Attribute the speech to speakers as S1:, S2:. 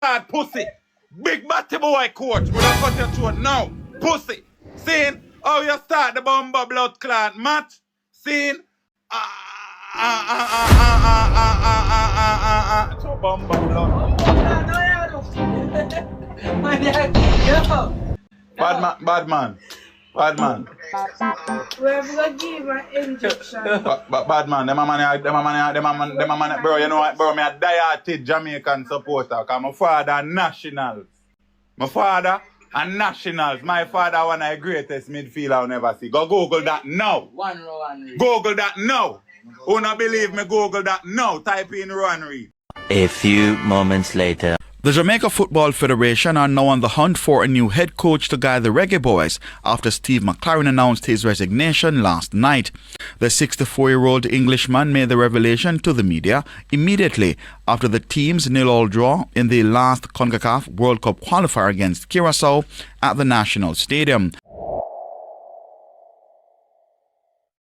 S1: Bad pussy. Big batty boy coach. Would have cut your throat now. Pussy. Seeing how you start the Bumba blood clot match. Seeing so Bumba blood. Bad man.
S2: We're gonna give an injection.
S1: Bad man, them a man, bro, you know what, bro, me a die-hearted Jamaican supporter, cause my father a nationals. My father a one of the greatest midfielder I'll never see. Go Google that now. Google that now. Who not believe me, Google that now. Type in Rowan Reed.
S3: A few moments later.
S4: The Jamaica Football Federation are now on the hunt for a new head coach to guide the Reggae Boys after Steve McLaren announced his resignation last night. The 64-year-old Englishman made the revelation to the media immediately after the team's 0-0 draw in the last CONCACAF World Cup qualifier against Curaçao at the National Stadium.